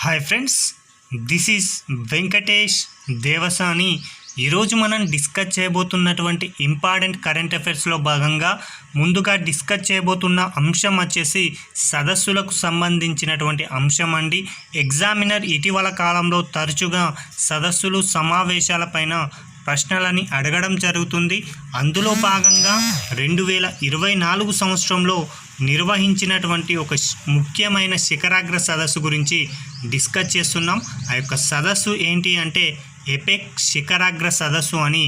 Hi friends, this is Venkatesh Devasani. ఈరోజు మనం discuss చేయబోతున్నటువంటి important current అఫైర్స్లో భాగంగా ముందుగా డిస్కస్ చేయబోతున్న అంశం వచ్చేసి సదస్సులకు సంబంధించినటువంటి అంశం అండి. ఎగ్జామినర్ ఇటీవల కాలంలో తరచుగా సదస్సులు సమావేశాలపైన ప్రశ్నలని అడగడం జరుగుతుంది. అందులో భాగంగా 2024 సంవత్సరంలో నిర్వహించినటువంటి ఒక ముఖ్యమైన శిఖరాగ్ర సదస్సు గురించి డిస్కస్ చేస్తున్నాం. ఆ యొక్క సదస్సు ఏంటి అంటే ఎపెక్ శిఖరాగ్ర సదస్సు అని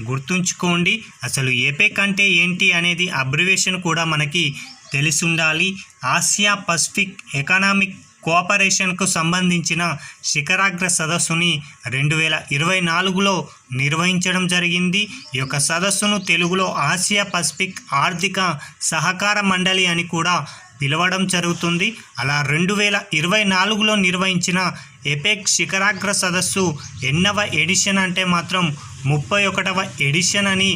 గుర్తుంచుకోండి. అసలు ఎపెక్ అంటే ఏంటి అనేది అబ్రివేషన్ కూడా మనకి తెలిసి ఉండాలి. ఆసియా పసిఫిక్ ఎకనామిక్ కోఆపరేషన్కు సంబంధించిన శిఖరాగ్ర సదస్సుని 2024లో నిర్వహించడం జరిగింది. ఈ యొక్క సదస్సును తెలుగులో ఆసియా పసిఫిక్ ఆర్థిక సహకార మండలి అని కూడా పిలవడం జరుగుతుంది. అలా 2024లో నిర్వహించిన ఎపెక్ శిఖరాగ్ర సదస్సు ఎన్నవ ఎడిషన్ అంటే మాత్రం 31వ ఎడిషన్ అని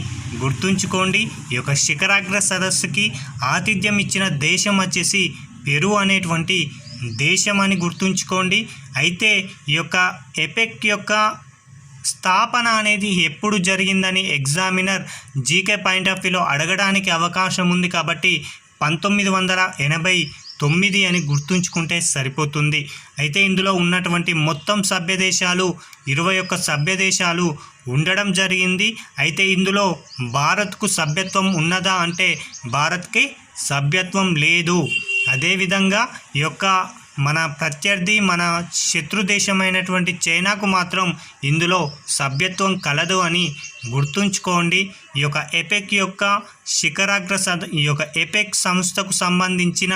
గుర్తుంచుకోండి. ఈ యొక్క శిఖరాగ్ర సదస్సుకి ఆతిథ్యం ఇచ్చిన దేశం వచ్చేసి పెరు అనేటువంటి దేశం అని గుర్తుంచుకోండి. అయితే ఈ యొక్క ఎపెక్ యొక్క స్థాపన అనేది ఎప్పుడు జరిగిందని ఎగ్జామినర్ జీకే పాయింట్ ఆఫ్ వ్యూలో అడగడానికి అవకాశం ఉంది. కాబట్టి 1989 అని గుర్తుంచుకుంటే సరిపోతుంది. అయితే ఇందులో ఉన్నటువంటి మొత్తం సభ్య దేశాలు 21 సభ్య దేశాలు ఉండడం జరిగింది. అయితే ఇందులో భారత్కు సభ్యత్వం ఉన్నదా అంటే భారత్కి సభ్యత్వం లేదు. అదేవిధంగా ఈ యొక్క మన ప్రత్యర్థి మన శత్రు దేశమైనటువంటి చైనాకు మాత్రం ఇందులో సభ్యత్వం కలదు అని గుర్తుంచుకోండి. ఈ యొక్క ఎపెక్ యొక్క శిఖరాగ్ర ఈ యొక్క ఎపెక్ సంస్థకు సంబంధించిన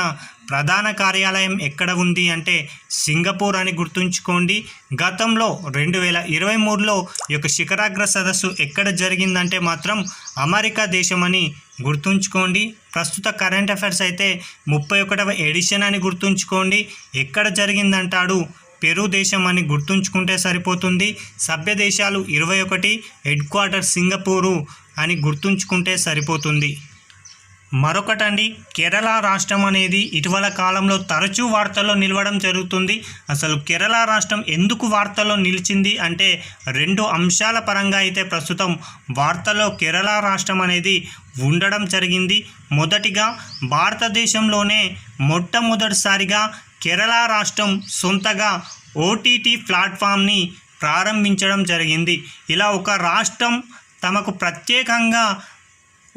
ప్రధాన కార్యాలయం ఎక్కడ ఉంది అంటే సింగపూర్ అని గుర్తుంచుకోండి. గతంలో 2023లో ఈ యొక్క శిఖరాగ్ర సదస్సు ఎక్కడ జరిగిందంటే మాత్రం అమెరికా దేశం అని గుర్తుంచుకోండి. ప్రస్తుత కరెంట్ అఫైర్స్ అయితే 31వ ఎడిషన్ అని గుర్తుంచుకోండి. ఎక్కడ జరిగిందంటాడు పెరు దేశం అని గుర్తుంచుకుంటే సరిపోతుంది. సభ్య దేశాలు 21, హెడ్ క్వార్టర్ సింగపూరు అని గుర్తుంచుకుంటే సరిపోతుంది. మరొకటండి, కేరళ రాష్ట్రం అనేది ఇటీవల కాలంలో తరచూ వార్తల్లో నిలవడం జరుగుతుంది. అసలు కేరళ రాష్ట్రం ఎందుకు వార్తల్లో నిలిచింది అంటే 2 అంశాల పరంగా అయితే ప్రస్తుతం వార్తల్లో కేరళ రాష్ట్రం అనేది ఉండడం జరిగింది. మొదటిగా భారతదేశంలోనే మొట్టమొదటిసారిగా కేరళ రాష్ట్రం సొంతగా ఓటీటీ ప్లాట్ఫామ్ని ప్రారంభించడం జరిగింది. ఇలా ఒక రాష్ట్రం తమకు ప్రత్యేకంగా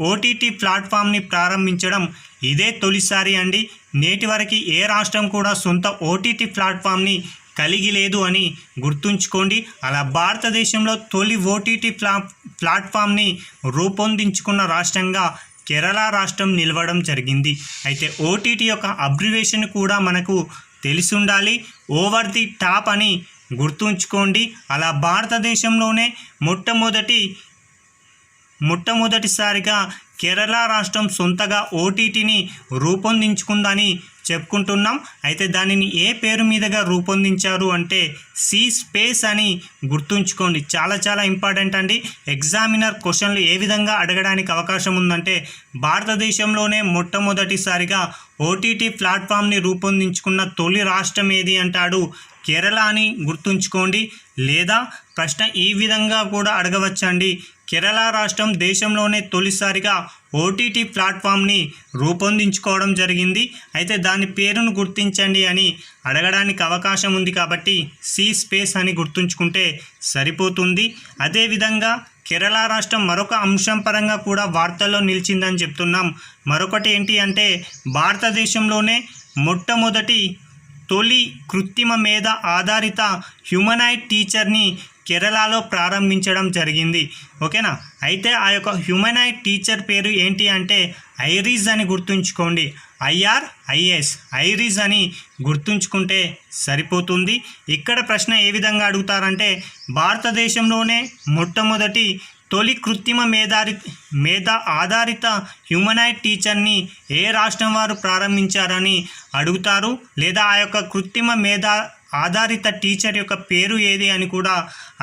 ఓటీటీ ప్లాట్ఫామ్ని ప్రారంభించడం ఇదే తొలిసారి అండి. నేటి వరకు ఏ రాష్ట్రం కూడా సొంత ఓటీటీ ప్లాట్ఫామ్ని కలిగి లేదు అని గుర్తుంచుకోండి. అలా భారతదేశంలో తొలి ఓటీటీ ప్లాట్ఫామ్ని రూపొందించుకున్న రాష్ట్రంగా కేరళ రాష్ట్రం నిలవడం జరిగింది. అయితే ఓటీటీ యొక్క అబ్రివేషన్ కూడా మనకు తెలిసి ఉండాలి. ఓవర్ ది టాప్ అని గుర్తుంచుకోండి. అలా భారతదేశంలోనే మొట్టమొదటిసారిగా కేరళ రాష్ట్రం సొంతగా ఓటీటీని రూపొందించుకుందని చెప్పుకుంటున్నాం. అయితే దానిని ఏ పేరు మీదుగా రూపొందించారు అంటే సి స్పేస్ అని గుర్తుంచుకోండి. చాలా ఇంపార్టెంట్ అండి. ఎగ్జామినర్ క్వశ్చన్లు ఏ విధంగా అడగడానికి అవకాశం ఉందంటే భారతదేశంలోనే మొట్టమొదటిసారిగా ఓటీటీ ప్లాట్ఫామ్ని రూపొందించుకున్న తొలి రాష్ట్రం ఏది అంటాడు కేరళ అని గుర్తుంచుకోండి. లేదా ప్రశ్న ఈ విధంగా కూడా అడగవచ్చండి, కేరళ రాష్ట్రం దేశంలోనే తొలిసారిగా ఓటీటీ ప్లాట్ఫామ్ని రూపొందించుకోవడం జరిగింది. అయితే దాని పేరును గుర్తించండి అని అడగడానికి అవకాశం ఉంది. కాబట్టి సి స్పేస్ అని గుర్తుంచుకుంటే సరిపోతుంది. అదేవిధంగా కేరళ రాష్ట్రం మరొక అంశం పరంగా కూడా వార్తల్లో నిలిచిందని చెప్తున్నాం. మరొకటి ఏంటి అంటే భారతదేశంలోనే మొట్టమొదటి తొలి కృత్రిమ మేధ ఆధారిత హ్యూమనాయిడ్ టీచర్ని కేరళలో ప్రారంభించడం జరిగింది. ఓకేనా. అయితే ఆ యొక్క హ్యూమనాయిడ్ టీచర్ పేరు ఏంటి అంటే ఐరిస్ అని గుర్తుంచుకోండి. IRIS ఐరిస్ అని గుర్తుంచుకుంటే సరిపోతుంది. ఇక్కడ ప్రశ్న ఏ విధంగా అడుగుతారంటే భారతదేశంలోనే మొట్టమొదటి తొలి కృత్రిమ మేధ ఆధారిత హ్యూమనాయిడ్ టీచర్ని ఏ రాష్ట్రం వారు ప్రారంభించారని అడుగుతారు. లేదా ఆ యొక్క కృత్రిమ మేధ ఆధారిత టీచర్ యొక్క పేరు ఏది అని కూడా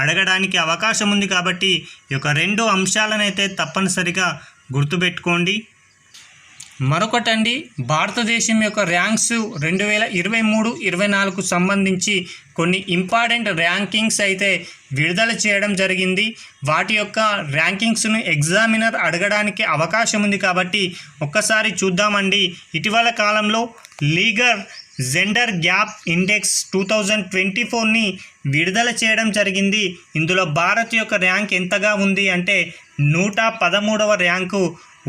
అడగడానికి అవకాశం ఉంది. కాబట్టి ఈ యొక్క 2 అంశాలనైతే తప్పనిసరిగా గుర్తుపెట్టుకోండి. మరొకటండి, భారతదేశం యొక్క ర్యాంక్స్ 2023-24కు సంబంధించి కొన్ని ఇంపార్టెంట్ ర్యాంకింగ్స్ అయితే విడుదల చేయడం జరిగింది. వాటి యొక్క ర్యాంకింగ్స్ను ఎగ్జామినర్ అడగడానికి అవకాశం ఉంది కాబట్టి ఒక్కసారి చూద్దామండి. ఇటీవల కాలంలో లీగర్ జెండర్ గ్యాప్ ఇండెక్స్ 2024ని విడుదల చేయడం జరిగింది. ఇందులో భారత్ యొక్క ర్యాంక్ ఎంతగా ఉంది అంటే 113వ ర్యాంకు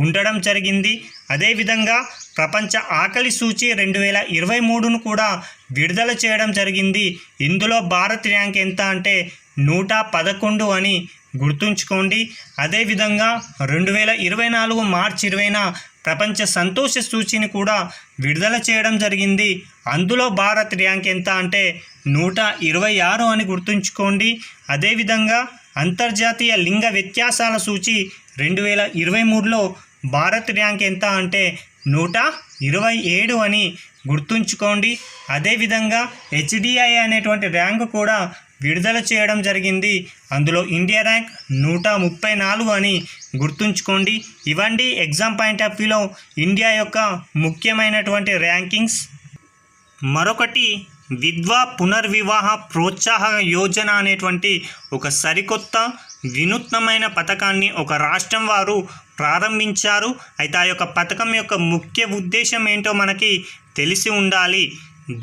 ఉండడం జరిగింది. అదేవిధంగా ప్రపంచ ఆకలి సూచి 2023ను కూడా విడుదల చేయడం జరిగింది. ఇందులో భారత్ ర్యాంక్ ఎంత అంటే 111 అని గుర్తుంచుకోండి. అదేవిధంగా 2024 మార్చి 20న ప్రపంచ సంతోష సూచిని కూడా విడుదల చేయడం జరిగింది. అందులో భారత్ ర్యాంక్ ఎంత అంటే 126 అని గుర్తుంచుకోండి. అదేవిధంగా అంతర్జాతీయ లింగ వ్యత్యాసాల సూచి 2023లో భారత్ ర్యాంక్ ఎంత అంటే 127 అని గుర్తుంచుకోండి. అదేవిధంగా HDI అనేటువంటి ర్యాంకు కూడా విడుదల చేయడం జరిగింది. అందులో ఇండియా ర్యాంక్ 134 అని గుర్తుంచుకోండి. ఇవండి ఎగ్జామ్ పాయింట్ ఆఫ్ వ్యూలో ఇండియా యొక్క ముఖ్యమైనటువంటి ర్యాంకింగ్స్. మరొకటి విద్వా పునర్వివాహ ప్రోత్సాహక యోజన అనేటువంటి ఒక సరికొత్త వినూత్నమైన పథకాన్ని ఒక రాష్ట్రం వారు ప్రారంభించారు. అయితే ఆ యొక్క పథకం యొక్క ముఖ్య ఉద్దేశం ఏంటో మనకి తెలిసి ఉండాలి.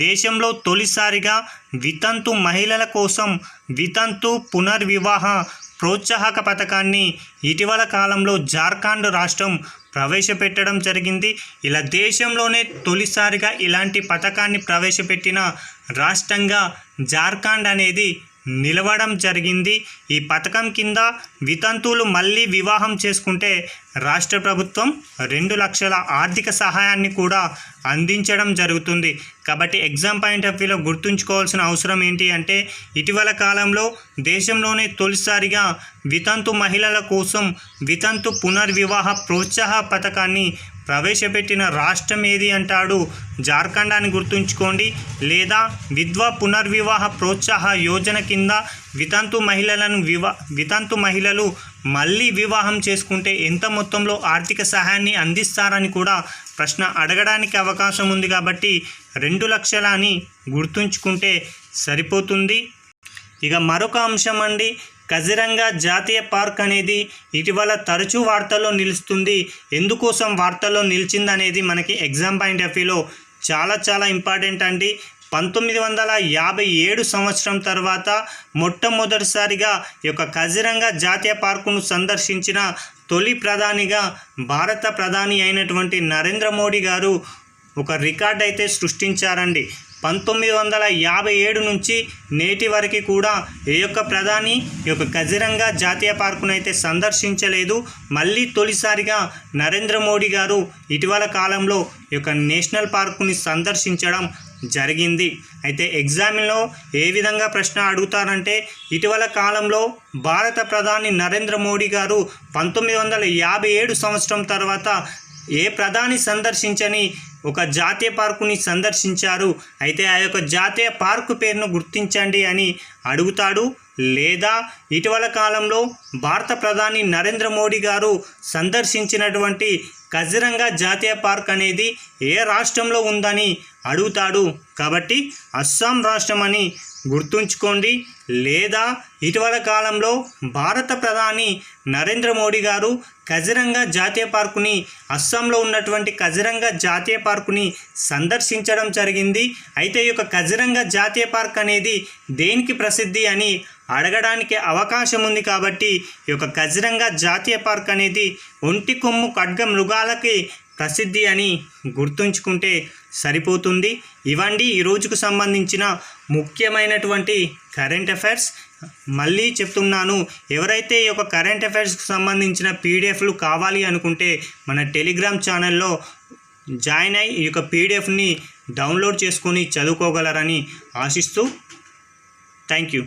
దేశంలో తొలిసారిగా వితంతు మహిళల కోసం వితంతు పునర్వివాహ ప్రోత్సాహక పథకాన్ని ఇటీవల కాలంలో జార్ఖండ్ రాష్ట్రం ప్రవేశపెట్టడం జరిగింది. ఇలా దేశంలోనే తొలిసారిగా ఇలాంటి పథకాన్ని ప్రవేశపెట్టిన రాష్ట్రంగా జార్ఖండ్ అనేది నిలవడం జరిగింది. ఈ పథకం కింద వితంతువులు మళ్ళీ వివాహం చేసుకుంటే రాష్ట్ర ప్రభుత్వం 2 లక్షల ఆర్థిక సహాయాన్ని కూడా అందించడం జరుగుతుంది. కాబట్టి ఎగ్జామ్ పాయింట్ ఆఫ్ వ్యూలో గుర్తుంచుకోవాల్సిన అవసరం ఏంటి అంటే ఇటీవల కాలంలో దేశంలోనే తొలిసారిగా వితంతు మహిళల కోసం వితంతు పునర్వివాహ ప్రోత్సాహ పథకాన్ని ప్రవేశపెట్టిన రాష్ట్రం ఏది అంటాడు జార్ఖండ్ అని గుర్తుంచుకోండి. లేదా విద్వా పునర్వివాహ ప్రోత్సాహ యోజన కింద వితంతు మహిళలు మళ్ళీ వివాహం చేసుకుంటే ఎంత మొత్తంలో ఆర్థిక సహాయాన్ని అందిస్తారని కూడా ప్రశ్న అడగడానికి అవకాశం ఉంది. కాబట్టి 2 లక్షల అని గుర్తుంచుకుంటే సరిపోతుంది. ఇక మరొక అంశం అండి, కజిరంగా జాతీయ పార్క్ అనేది ఇటీవల తరచూ వార్తల్లో నిలుస్తుంది. ఎందుకోసం వార్తల్లో నిలిచిందనేది మనకి ఎగ్జామ్ పాయింట్ ఆఫ్ వ్యూలో చాలా ఇంపార్టెంట్ అండి. 1957 సంవత్సరం తర్వాత మొట్టమొదటిసారిగా ఈ యొక్క కజిరంగా జాతీయ పార్కును సందర్శించిన తొలి ప్రధానిగా భారత ప్రధాని అయినటువంటి నరేంద్ర మోడీ గారు ఒక రికార్డ్ అయితే సృష్టించారండి. 1957 నుంచి నేటి వరకు కూడా ఏ యొక్క ప్రధాని ఈ యొక్క కజిరంగా జాతీయ పార్కును అయితే సందర్శించలేదు. మళ్ళీ తొలిసారిగా నరేంద్ర మోడీ గారు ఇటీవల కాలంలో ఈ యొక్క నేషనల్ పార్కుని సందర్శించడం జరిగింది. అయితే ఎగ్జామ్లో ఏ విధంగా ప్రశ్న అడుగుతారంటే ఇటీవల కాలంలో భారత ప్రధాని నరేంద్ర మోడీ గారు 1957 సంవత్సరం తర్వాత ఏ ప్రధాని సందర్శించని ఒక జాతీయ పార్కుని సందర్శించారు. అయితే ఆ యొక్క జాతీయ పార్కు పేరును గుర్తించండి అని అడుగుతాడు. లేదా ఇటీవల కాలంలో భారత ప్రధాని నరేంద్ర మోడీ గారు సందర్శించినటువంటి కజిరంగా జాతీయ పార్క్ అనేది ఏ రాష్ట్రంలో ఉందని అడుగుతాడు. కాబట్టి అస్సాం రాష్ట్రం అని గుర్తుంచుకోండి. లేదా ఇటీవల కాలంలో భారత ప్రధాని నరేంద్ర మోడీ గారు కజిరంగా జాతీయ పార్కుని అస్సాంలో ఉన్నటువంటి కజిరంగా జాతీయ పార్కుని సందర్శించడం జరిగింది. అయితే ఈ యొక్క కజిరంగా జాతీయ పార్క్ అనేది దేనికి ప్రసిద్ధి అని అడగడానికి అవకాశం ఉంది. కాబట్టి ఈ యొక్క కజిరంగా జాతీయ పార్క్ అనేది ఒంటి కొమ్ము ఖడ్గ మృగాలకి ప్రసిద్ధి అని గుర్తుంచుకుంటే సరిపోతుంది. ఇవండి ఈ రోజుకు సంబంధించిన ముఖ్యమైనటువంటి కరెంట్ అఫైర్స్. మళ్ళీ చెప్తున్నాను, ఎవరైతే ఈ యొక్క కరెంట్ అఫైర్స్కి సంబంధించిన పీడిఎఫ్లు కావాలి అనుకుంటే మన టెలిగ్రామ్ ఛానల్లో జాయిన్ అయ్యి ఈ యొక్క పీడిఎఫ్ని డౌన్లోడ్ చేసుకొని చదువుకోగలరని ఆశిస్తూ థ్యాంక్ యూ.